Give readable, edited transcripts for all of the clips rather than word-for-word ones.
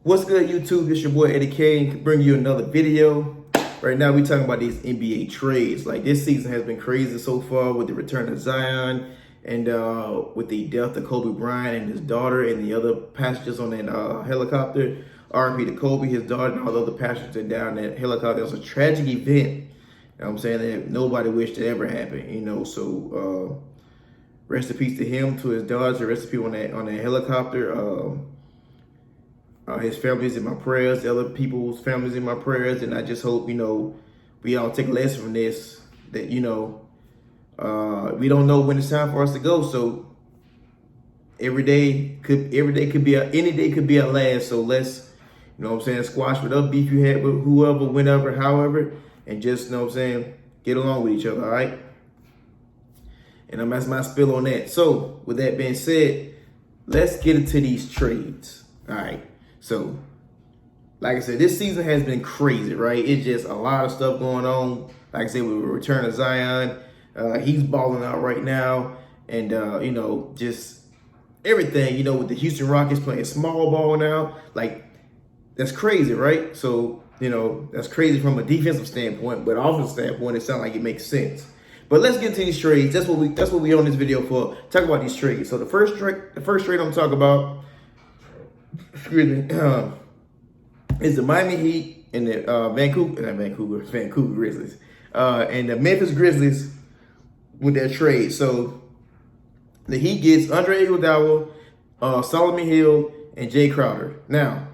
What's good, YouTube? It's your boy Eddie K, and bring you another video. Right now, we talking about these NBA trades. Like, this season has been crazy so far with the return of Zion and with the death of Kobe Bryant and his daughter and the other passengers on that helicopter. RIP to Kobe, his daughter, and all the other passengers that down that helicopter. It was a tragic event. You know what I'm saying? That nobody wished it ever happened. You know, so rest in peace to him, to his daughter, rest in peace on that helicopter. His family's in my prayers, the other people's families in my prayers, and I just hope, you know, we all take a lesson from this, that, you know, we don't know when it's time for us to go, so any day could be our last, so let's, you know what I'm saying, squash whatever beef you had with whoever, whenever, however, and just, you know what I'm saying, get along with each other, all right? And that's my spill on that. So, with that being said, let's get into these trades, all right? So, like I said, this season has been crazy, right? It's just a lot of stuff going on. Like I said, with the return of Zion, he's balling out right now. And, you know, just everything, you know, with the Houston Rockets playing small ball now. Like, that's crazy, right? So, you know, that's crazy from a defensive standpoint. But offensive standpoint, it sounds like it makes sense. But let's get into these trades. That's what we on this video for. Talk about these trades. So the first trade I'm talking about, is the Miami Heat and the Vancouver Grizzlies, and the Memphis Grizzlies with their trade. So the Heat gets Andre Iguodala, Solomon Hill, and Jay Crowder. Now,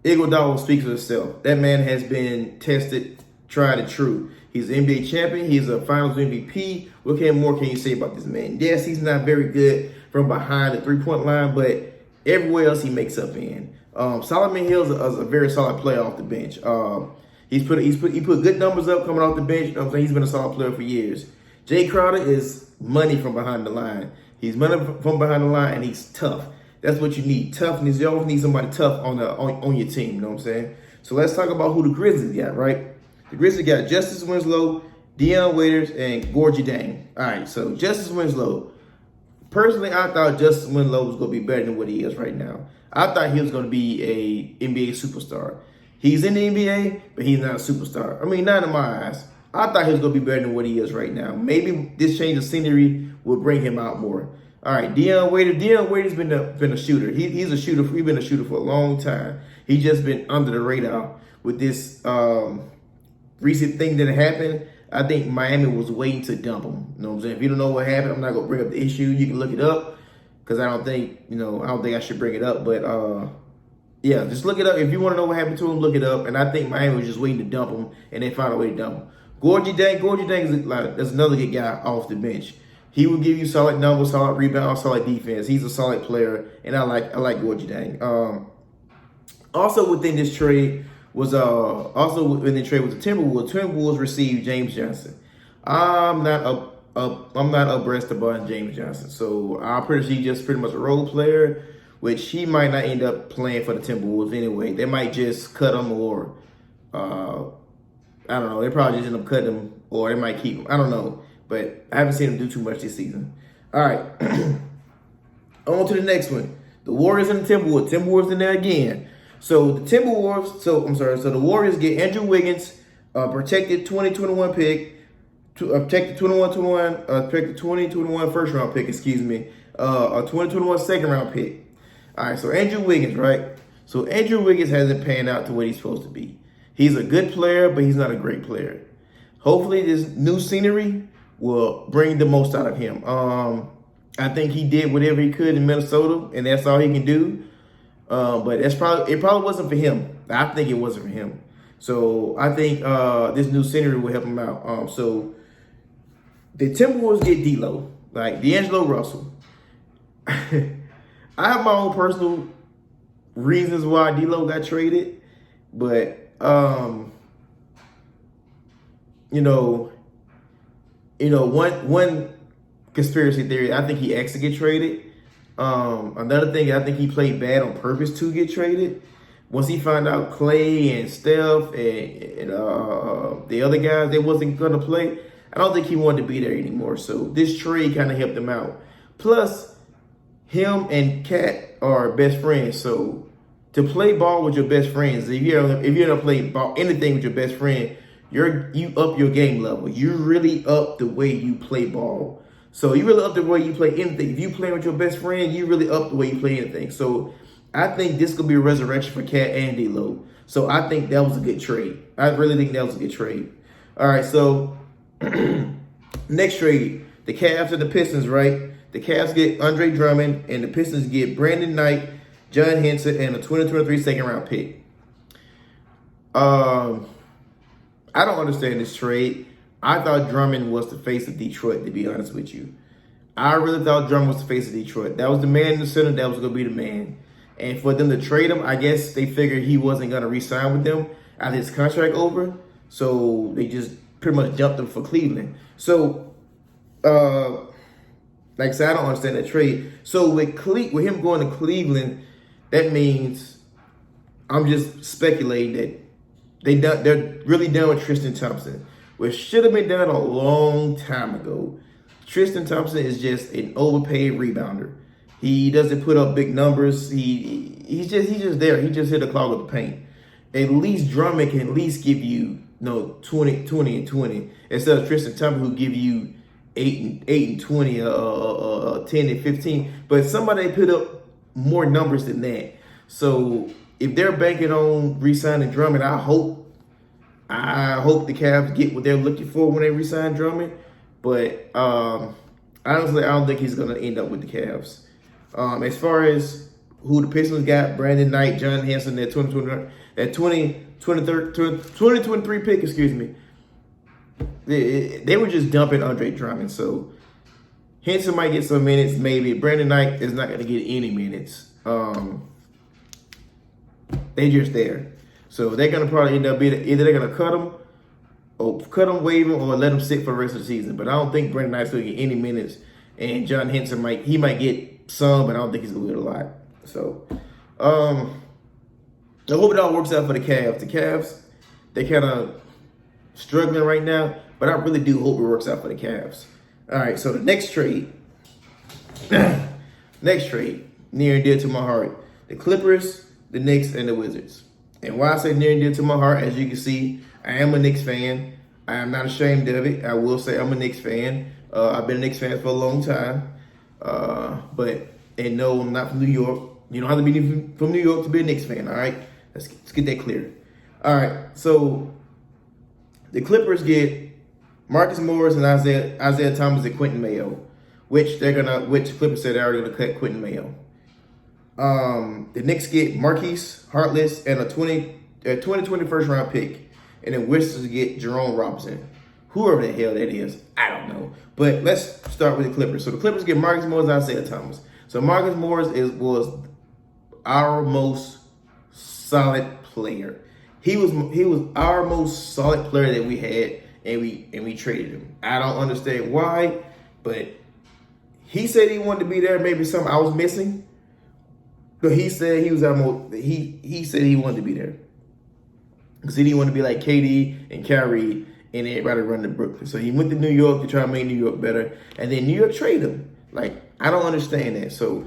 Iguodala speaks for himself. That man has been tested, tried and true. He's an NBA champion. He's a Finals MVP. What more can you say about this man? Yes, he's not very good from behind the three-point line, but everywhere else he makes up in. Solomon Hill is a very solid player off the bench. He put good numbers up coming off the bench. You know what I'm saying? He's been a solid player for years. Jay Crowder is money from behind the line. He's money from behind the line, and he's tough. That's what you need. Toughness. You always need somebody tough on your team. You know what I'm saying? So let's talk about who the Grizzlies got, right? The Grizzlies got Justice Winslow, Dion Waiters, and Gorgie Dang. All right, so Justice Winslow. Personally, I thought Justice Winslow was going to be better than what he is right now. I thought he was going to be a NBA superstar. He's in the NBA, but he's not a superstar. I mean, not in my eyes. I thought he was going to be better than what he is right now. Maybe this change of scenery will bring him out more. All right, Dion Waiters. Dion Waiters been a shooter. He's a shooter. He's been a shooter for a long time. He's just been under the radar with this recent thing that happened. I think Miami was waiting to dump him. You know what I'm saying? If you don't know what happened, I'm not going to bring up the issue. You can look it up because I don't think I should bring it up. But, yeah, just look it up. If you want to know what happened to him, look it up. And I think Miami was just waiting to dump him, and they found a way to dump him. Gorgie Dang is that's another good guy off the bench. He will give you solid numbers, solid rebounds, solid defense. He's a solid player, and I like Gorgie Dang. Also within this trade, was the Timberwolves. Timberwolves received James Johnson. I'm not abreast about James Johnson, so I'm pretty sure he's just pretty much a role player, which he might not end up playing for the Timberwolves anyway. They might just cut him, or I don't know. They probably just end up cutting him, or they might keep him. I don't know, but I haven't seen him do too much this season. All right, on to the next one. The Warriors and the Timberwolves. Timberwolves in there again. So the Timberwolves, so the Warriors get Andrew Wiggins, protected 2021 pick, protected 2021 first round pick, a 2021 second round pick. All right, so Andrew Wiggins, right? So Andrew Wiggins hasn't panned out to what he's supposed to be. He's a good player, but he's not a great player. Hopefully this new scenery will bring the most out of him. I think he did whatever he could in Minnesota, and that's all he can do. But it probably wasn't for him. I think it wasn't for him. So I think this new scenery will help him out. So the Timberwolves get D'Lo, like D'Angelo Russell. I have my own personal reasons why D'Lo got traded, but one conspiracy theory, I think he actually get traded. Another thing, I think he played bad on purpose to get traded. Once he found out Clay and Steph and the other guys, they wasn't going to play, I don't think he wanted to be there anymore. So this trade kind of helped him out. Plus, him and Cat are best friends. So to play ball with your best friends. If you ever play ball anything with your best friend, you up your game level. You really up the way you play ball. So you really up the way you play anything. If you play with your best friend, you really up the way you play anything. So I think this could be a resurrection for Cat and D'Lo. So I think that was a good trade. I really think that was a good trade. All right, so next trade, the Cavs and the Pistons, right? The Cavs get Andre Drummond, and the Pistons get Brandon Knight, John Henson, and a 2023 second-round pick. I don't understand this trade. I thought Drummond was the face of Detroit, to be honest with you. I really thought Drummond was the face of Detroit. That was the man in the center. That was going to be the man. And for them to trade him, I guess they figured he wasn't going to re-sign with them after his contract over. So they just pretty much dumped him for Cleveland. So, like I said, I don't understand that trade. So with him going to Cleveland, that means I'm just speculating that they're really done with Tristan Thompson, which should have been done a long time ago. Tristan Thompson is just an overpaid rebounder. He doesn't put up big numbers. He's just there. He just hit a clog with the paint. At least Drummond can at least give you 20 and 20 instead of Tristan Thompson who give you 8 and 20, 10 and 15. But somebody put up more numbers than that. So if they're banking on re-signing Drummond, I hope the Cavs get what they're looking for when they re-sign Drummond. But honestly, I don't think he's going to end up with the Cavs. As far as who the Pistons got, Brandon Knight, John Henson, that 2023 pick, excuse me. They were just dumping Andre Drummond. So Henson might get some minutes, maybe. Brandon Knight is not going to get any minutes. They just there. So they're going to probably end up being either they're going to cut him, waive him, or let him sit for the rest of the season. But I don't think Brandon Knight's going to get any minutes. And John Henson might get some, but I don't think he's going to get a lot. So I hope it all works out for the Cavs. The Cavs, they're kind of struggling right now, but I really do hope it works out for the Cavs. All right, so the next trade, near and dear to my heart, the Clippers, the Knicks, and the Wizards. And why I say near and dear to my heart, as you can see, I am a Knicks fan. I am not ashamed of it. I will say I'm a Knicks fan. I've been a Knicks fan for a long time. And no, I'm not from New York. You don't have to be from New York to be a Knicks fan, all right? Let's get that clear. All right, so the Clippers get Marcus Morris and Isaiah Thomas and Quentin Mayo, which Clippers said they're already gonna cut Quentin Mayo. The Knicks get Marquise Harkless and a 2020 first round pick, and then Wizards get Jerome Robinson. Whoever the hell that is, I don't know. But let's start with the Clippers. So the Clippers get Marcus Morris and Isaiah Thomas. So Marcus Morris was our most solid player. He was our most solid player that we had, and we traded him. I don't understand why, but he said he wanted to be there. Maybe something I was missing, but he said he was our most. He said he wanted to be there because he didn't want to be like KD and Kyrie and everybody running to Brooklyn. So he went to New York to try to make New York better, and then New York traded him. Like, I don't understand that. So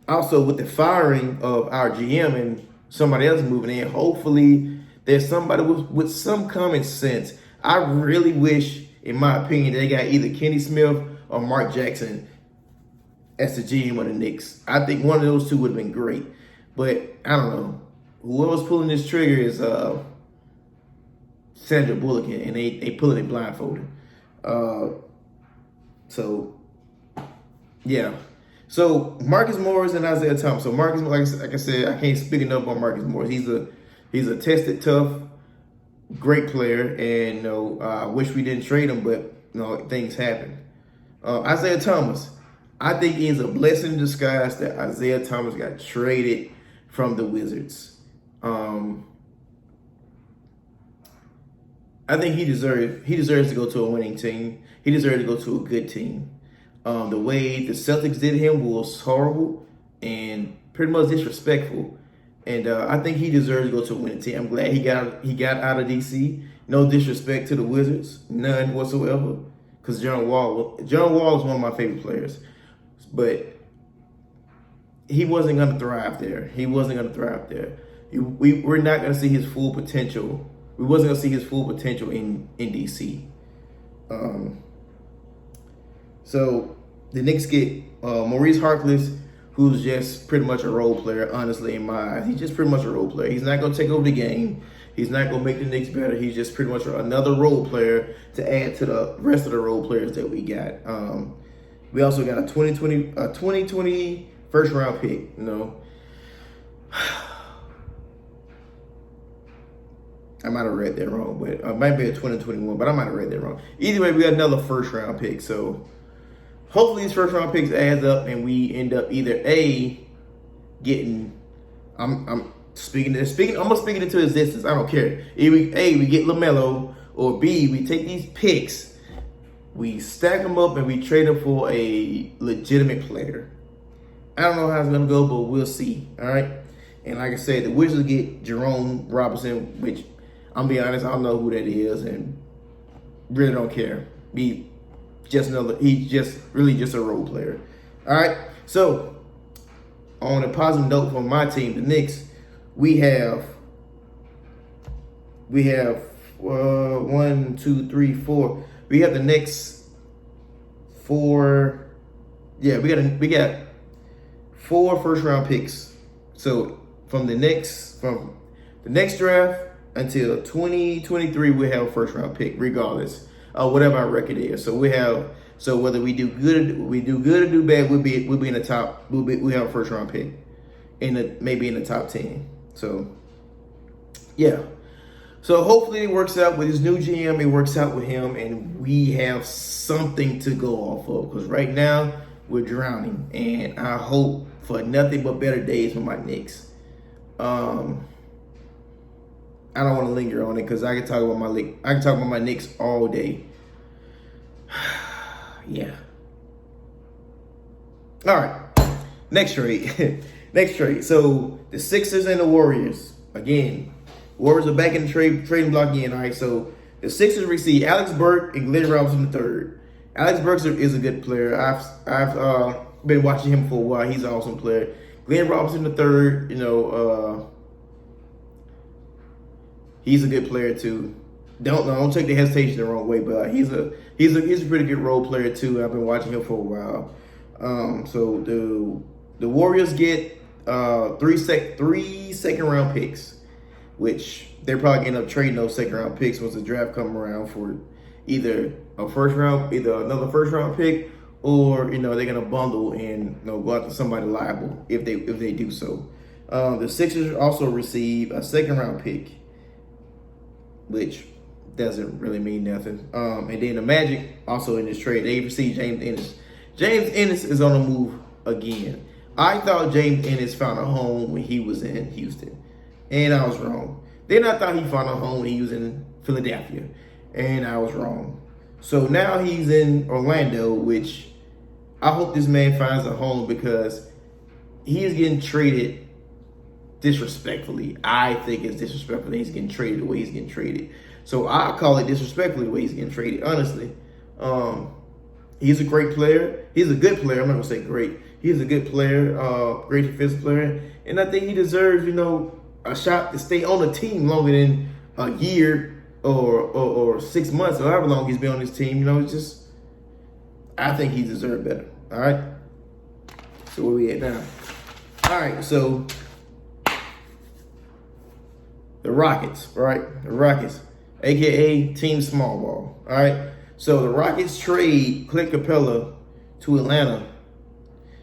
also with the firing of our GM and somebody else moving in, hopefully there's somebody with some common sense. I really wish, in my opinion, they got either Kenny Smith or Mark Jackson as the GM of the Knicks. I think one of those two would have been great. But I don't know. Whoever's pulling this trigger is Sandra Bullock, and they pulling it blindfolded. So yeah. So Marcus Morris and Isaiah Thomas. So Marcus, like I said, I can't speak enough on Marcus Morris. He's a tested, tough, great player, and I wish we didn't trade him, but things happen. Isaiah Thomas, I think it is a blessing in disguise that Isaiah Thomas got traded from the Wizards. I think he deserves to go to a winning team. He deserves to go to a good team. The way the Celtics did him was horrible and pretty much disrespectful. And I think he deserves to go to a winning team. I'm glad he got out of DC. No disrespect to the Wizards, none whatsoever. Because John Wall is one of my favorite players. But he wasn't going to thrive there. He wasn't going to thrive there. We're not going to see his full potential. We wasn't going to see his full potential in DC. So the Knicks get Maurice Harkless, who's just pretty much a role player, honestly, in my eyes. He's just pretty much a role player. He's not going to take over the game. He's not going to make the Knicks better. He's just pretty much another role player to add to the rest of the role players that we got. We also got a 2020 first round pick, you know. I might have read that wrong, but it might be a 2021, but I might have read that wrong. Either way, we got another first round pick. So hopefully these first round picks adds up and we end up either getting I'm speaking into existence. I don't care. We get LaMelo, or B, we take these picks, we stack them up and we trade them for a legitimate player. I don't know how it's gonna go, but we'll see. All right. And like I said, the Wizards get Jerome Robinson, which I'm be honest, I don't know who that is and really don't care. He's just really just a role player. All right. So on a positive note for my team, the Knicks, we have 1, 2, 3, 4. We have the next 4. Yeah, we got 4 first round picks. So from the next draft until 2023, we have a first round pick, regardless of whatever our record is. So whether we do good or do bad, we'll be in the top. We have a first round pick maybe in the top 10. So yeah. So hopefully it works out with his new GM. It works out with him, and we have something to go off of. Because right now we're drowning, and I hope for nothing but better days for my Knicks. I don't want to linger on it because I can talk about my Knicks all day. Yeah. All right. Next trade. So the Sixers and the Warriors again. Warriors are back in the trading block again. All right. So the Sixers receive Alex Burke and Glenn Robinson III. Alex Burke is a good player. I've been watching him for a while. He's an awesome player. Glenn Robinson III, he's a good player too. Don't take the hesitation the wrong way, but he's a pretty good role player too. I've been watching him for a while. So the Warriors get 3 second round picks, which they're probably gonna end up trading those second round picks once the draft come around for either another first round pick, or they're gonna bundle and go out to somebody liable if they do so. The Sixers also receive a second round pick, which doesn't really mean nothing. And then the Magic also in this trade, they receive James Ennis. James Ennis is on the move again. I thought James Ennis found a home when he was in Houston, and I was wrong. Then I thought he found a home when he was in Philadelphia, and I was wrong. So now he's in Orlando, which I hope this man finds a home because he is getting traded disrespectfully. I think it's disrespectful that he's getting traded the way he's getting traded. So I call it disrespectfully the way he's getting traded, honestly. He's a great player. He's a good player. I'm not going to say great. He's a good player, great defensive player. And I think he deserves, a shot to stay on the team longer than a year or 6 months or however long he's been on this team. It's just, I think he deserved better. All right. So where we at now? All right. So the Rockets, right? The Rockets, a.k.a. Team Small Ball. All right. So the Rockets trade Clint Capella to Atlanta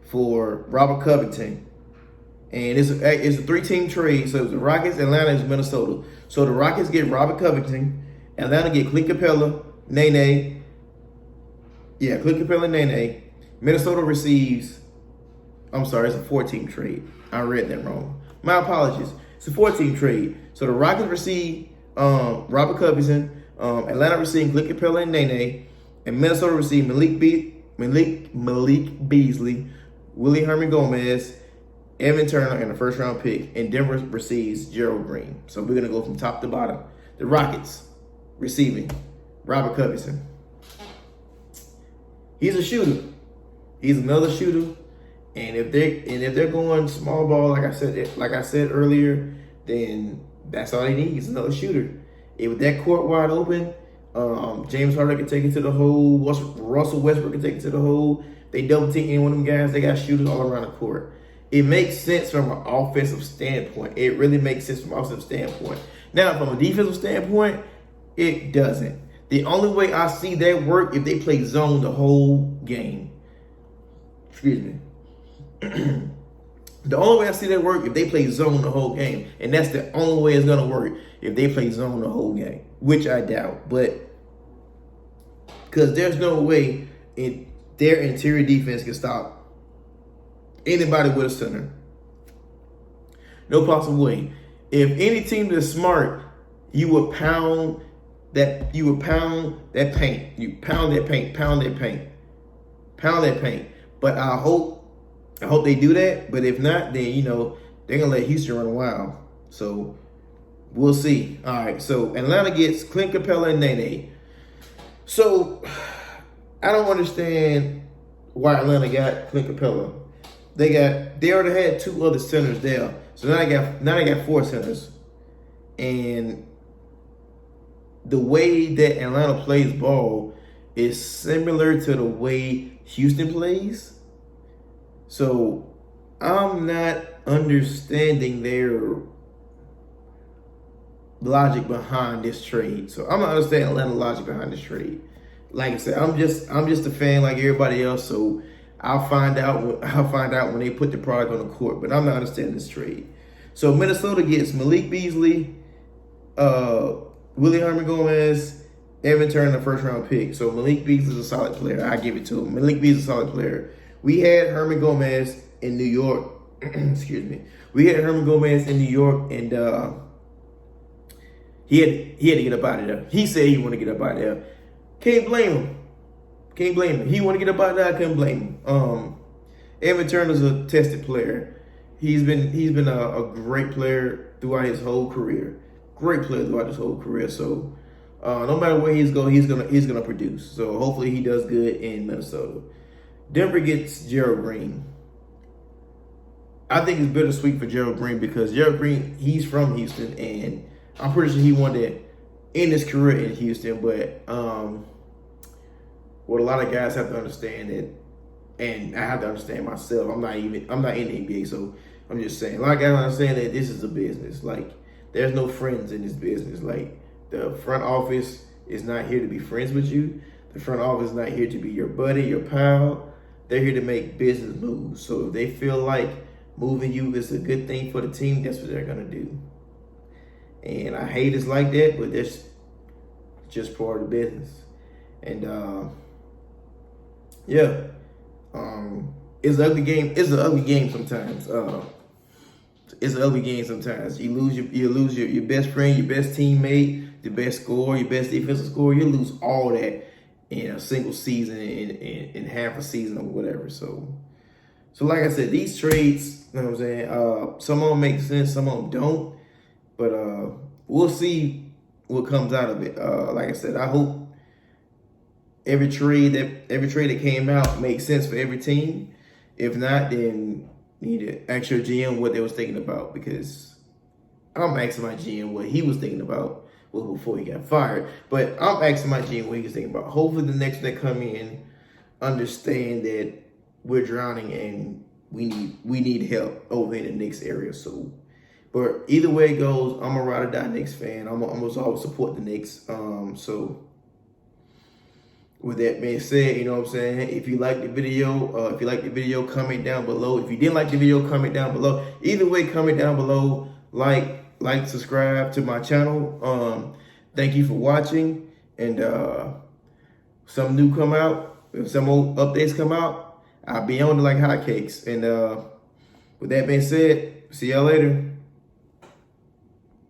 for Robert Covington. And it's a 3-team trade. So it's the Rockets, Atlanta, and Minnesota. So the Rockets get Robert Covington. Atlanta get Clint Capella, Nene. Yeah, Clint Capella, Nene. Minnesota receives, I'm sorry, it's a 4-team trade. I read that wrong. My apologies. It's a 4-team trade. So the Rockets receive Robert Covington. Atlanta receiving Clint Capella and Nene. And Minnesota receiving Malik Beasley, Willie Herman Gomez, Evan Turner, and a first-round pick. And Denver receives Gerald Green. So we're going to go from top to bottom. The Rockets receiving Robert Covington. He's a shooter. He's another shooter. And if they're going small ball, like I said earlier, then that's all they need is another shooter. If that court wide open, James Harden can take it to the hole. Russell Westbrook can take it to the hole. They double team any one of them guys. They got shooters all around the court. It makes sense from an offensive standpoint. It really makes sense from an offensive standpoint. Now, from a defensive standpoint, it doesn't. The only way I see that work if they play zone the whole game. Excuse me. The only way I see that work if they play zone the whole game. And that's the only way it's going to work if they play zone the whole game, which I doubt. But because there's no way their interior defense can stop anybody with a center. No possible way. If any team that's smart, you would pound that paint. You pound that paint. But I hope they do that. But if not, then they're gonna let Houston run wild. So we'll see. All right. So Atlanta gets Clint Capella and Nene. So I don't understand why Atlanta got Clint Capella. They already had two other centers there. So now they got four centers. And the way that Atlanta plays ball is similar to the way Houston plays. So I'm not understanding their logic behind this trade. So I'm not understanding Atlanta logic behind this trade. Like I said, I'm just a fan like everybody else. So I'll find out when they put the product on the court. But I'm not understanding this trade. So Minnesota gets Malik Beasley, Willie Herman Gomez, Evan Turner, the first round pick. So Malik Beasley is a solid player. I give it to him. Malik Beasley is a solid player. We had Herman Gomez in New York. Excuse me. We had Herman Gomez in New York, and he had to get up out of there. He said he wanted to get up out of there. Can't blame him. He want to get up out of there. I couldn't blame him. Evan Turner's a tested player. He's been a great player throughout his whole career. So no matter where he's gonna produce. So hopefully he does good in Minnesota. Denver gets Gerald Green. I think it's bittersweet for Gerald Green because Gerald Green, he's from Houston, and I'm pretty sure he wanted to end his career in Houston. But what a lot of guys have to understand that, and I have to understand myself. I'm not in the NBA, so I'm just saying. A lot of guys understand that this is a business. Like, there's no friends in this business. Like, the front office is not here to be friends with you. The front office is not here to be your buddy, your pal. They're here to make business moves. So if they feel like moving you is a good thing for the team, that's what they're gonna do. And I hate it's like that, but that's just part of the business. And it's an ugly game. It's an ugly game sometimes. It's an ugly game sometimes. You lose your best friend, your best teammate, the best scorer, your best defensive scorer. You lose all that in a single season, in half a season or whatever. So like I said, these trades, you know what I'm saying? Some of them make sense, some of them don't. But we'll see what comes out of it. Like I said, I hope every trade that came out makes sense for every team. If not, then you need to ask your GM what they was thinking about, because I'm asking my GM what he was thinking about before he got fired. But I'm asking my GM what he was thinking about. Hopefully the next one that come in understand that we're drowning and we need help over in the Knicks area. So, but either way it goes, I'm a ride or die Knicks fan. I'm gonna always support the Knicks. So with that being said, you know what I'm saying? If you like the video, comment down below. If you didn't like the video, comment down below. Either way, comment down below. Like, subscribe to my channel. Thank you for watching. And some new come out, if some old updates come out, I'll be on it like hotcakes. And with that being said, see y'all later.